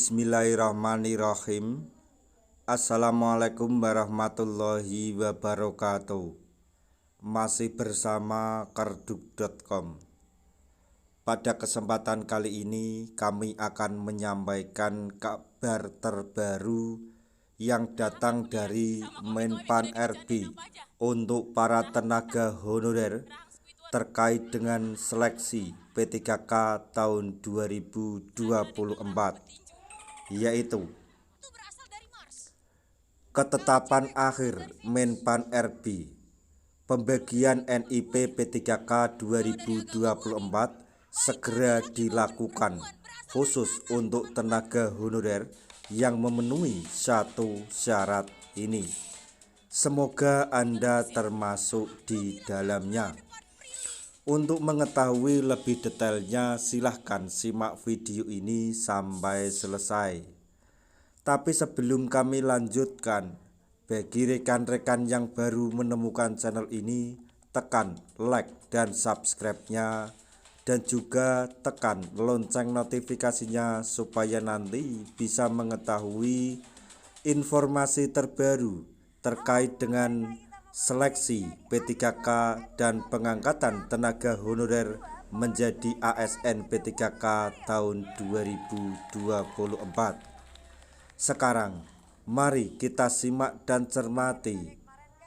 Bismillahirrahmanirrahim. Assalamualaikum warahmatullahi wabarakatuh. Masih bersama kerdug.com. Pada kesempatan kali ini kami akan menyampaikan kabar terbaru yang datang dari Menpan RB untuk para tenaga honorer terkait dengan seleksi P3K tahun 2024, yaitu ketetapan akhir Menpan RB pembagian NIP P3K 2024 segera dilakukan khusus untuk tenaga honorer yang memenuhi satu syarat ini. Semoga Anda termasuk di dalamnya. Untuk mengetahui lebih detailnya, silahkan simak video ini sampai selesai. Tapi sebelum kami lanjutkan, bagi rekan-rekan yang baru menemukan channel ini, tekan like dan subscribe-nya, dan juga tekan lonceng notifikasinya supaya nanti bisa mengetahui informasi terbaru terkait dengan seleksi P3K dan pengangkatan tenaga honorer menjadi ASN P3K tahun 2024. Sekarang mari kita simak dan cermati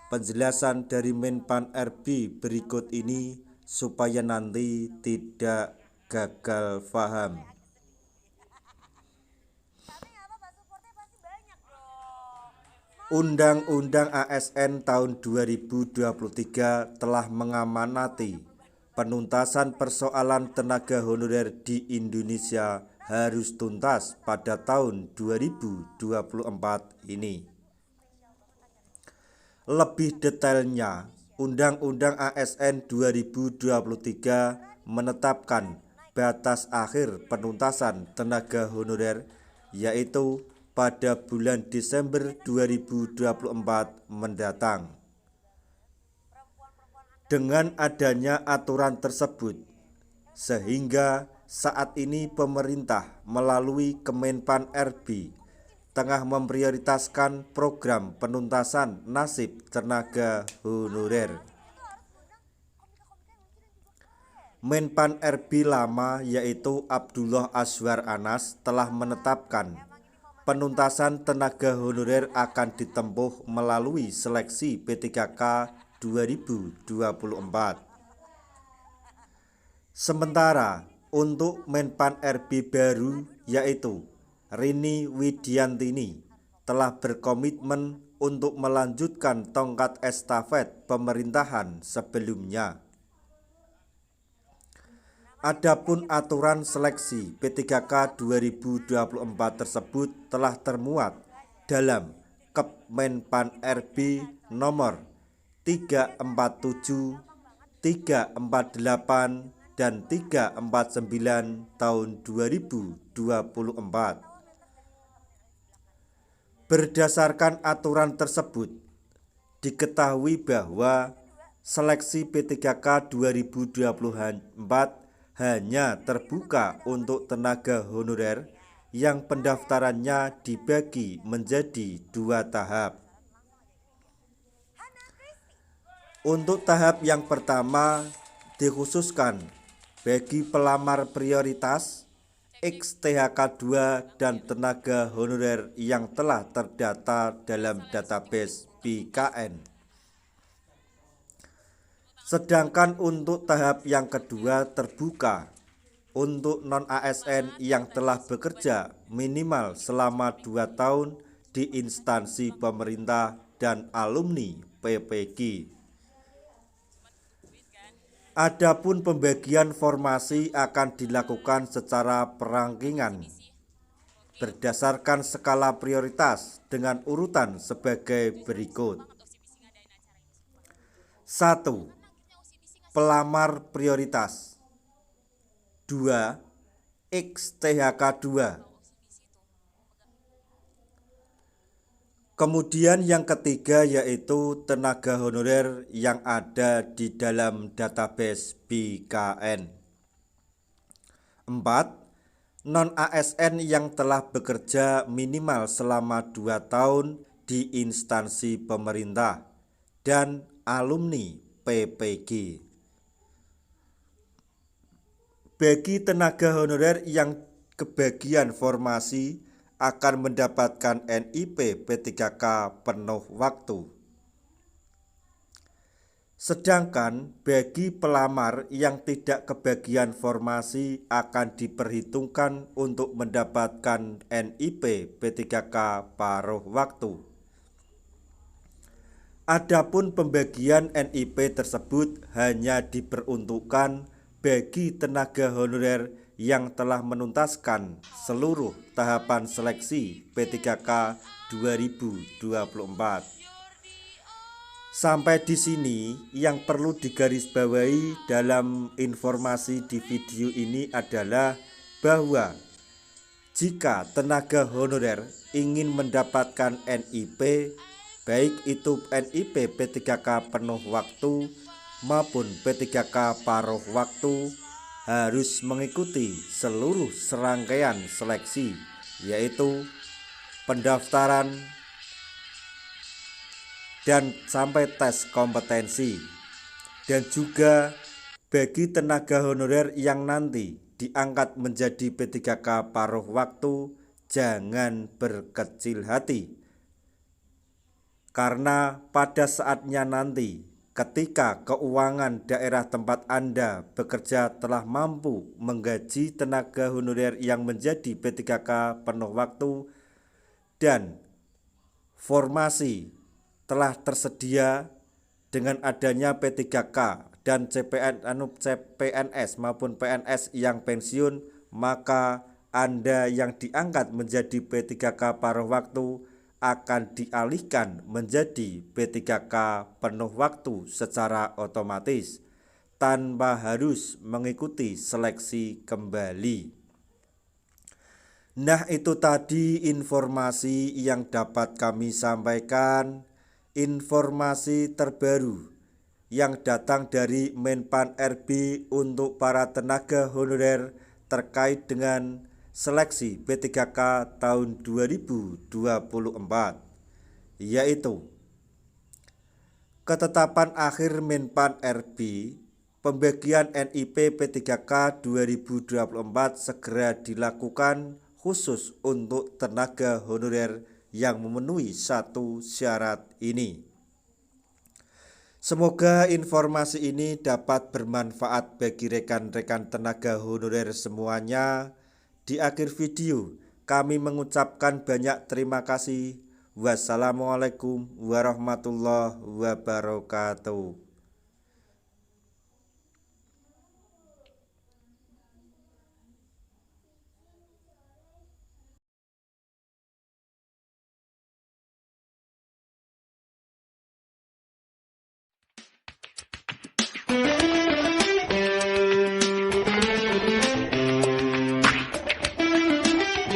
penjelasan dari Menpan RB berikut ini supaya nanti tidak gagal paham. Undang-Undang ASN tahun 2023 telah mengamanati penuntasan persoalan tenaga honorer di Indonesia harus tuntas pada tahun 2024 ini. Lebih detailnya, Undang-Undang ASN 2023 menetapkan batas akhir penuntasan tenaga honorer, yaitu pada bulan Desember 2024 mendatang. Dengan adanya aturan tersebut, sehingga saat ini pemerintah melalui Kemenpan RB tengah memprioritaskan program penuntasan nasib tenaga honorer. Menpan RB lama, yaitu Abdullah Azwar Anas, telah menetapkan penuntasan tenaga honorer akan ditempuh melalui seleksi P3K 2024. Sementara untuk Menpan RB baru, yaitu Rini Widiantini, telah berkomitmen untuk melanjutkan tongkat estafet pemerintahan sebelumnya. Adapun aturan seleksi P3K 2024 tersebut telah termuat dalam Kemenpan RB nomor 347, 348, dan 349 tahun 2024. Berdasarkan aturan tersebut, diketahui bahwa seleksi P3K 2024 hanya terbuka untuk tenaga honorer yang pendaftarannya dibagi menjadi 2 tahap. Untuk tahap yang pertama dikhususkan bagi pelamar prioritas, XTHK 2 dan tenaga honorer yang telah terdata dalam database BKN. Sedangkan untuk tahap yang kedua terbuka untuk non-ASN yang telah bekerja minimal selama 2 tahun di instansi pemerintah dan alumni PPG. Adapun pembagian formasi akan dilakukan secara perangkingan berdasarkan skala prioritas dengan urutan sebagai berikut. 1. Pelamar prioritas. 2. XTHK 2. Kemudian yang ketiga yaitu tenaga honorer yang ada di dalam database BKN. 4. non-ASN yang telah bekerja minimal selama 2 tahun di instansi pemerintah, dan alumni PPG. Bagi tenaga honorer yang kebagian formasi akan mendapatkan NIP P3K penuh waktu. Sedangkan bagi pelamar yang tidak kebagian formasi akan diperhitungkan untuk mendapatkan NIP P3K paruh waktu. Adapun pembagian NIP tersebut hanya diperuntukkan bagi tenaga honorer yang telah menuntaskan seluruh tahapan seleksi P3K 2024. Sampai di sini yang perlu digarisbawahi dalam informasi di video ini adalah bahwa jika tenaga honorer ingin mendapatkan NIP, baik itu NIP P3K penuh waktu maupun P3K paruh waktu, harus mengikuti seluruh serangkaian seleksi, yaitu pendaftaran dan sampai tes kompetensi. Dan juga bagi tenaga honorer yang nanti diangkat menjadi P3K paruh waktu, jangan berkecil hati, karena pada saatnya nanti ketika keuangan daerah tempat Anda bekerja telah mampu menggaji tenaga honorer yang menjadi P3K penuh waktu dan formasi telah tersedia dengan adanya P3K dan CPNS maupun PNS yang pensiun, maka Anda yang diangkat menjadi P3K paruh waktu akan dialihkan menjadi P3K penuh waktu secara otomatis tanpa harus mengikuti seleksi kembali. Nah, itu tadi informasi yang dapat kami sampaikan. Informasi terbaru yang datang dari Menpan RB untuk para tenaga honorer terkait dengan seleksi P3K tahun 2024, yaitu ketetapan akhir Menpan RB pembagian NIP P3K 2024 segera dilakukan khusus untuk tenaga honorer yang memenuhi satu syarat ini. Semoga informasi ini dapat bermanfaat bagi rekan-rekan tenaga honorer semuanya. Di akhir video, kami mengucapkan banyak terima kasih. Wassalamualaikum warahmatullahi wabarakatuh.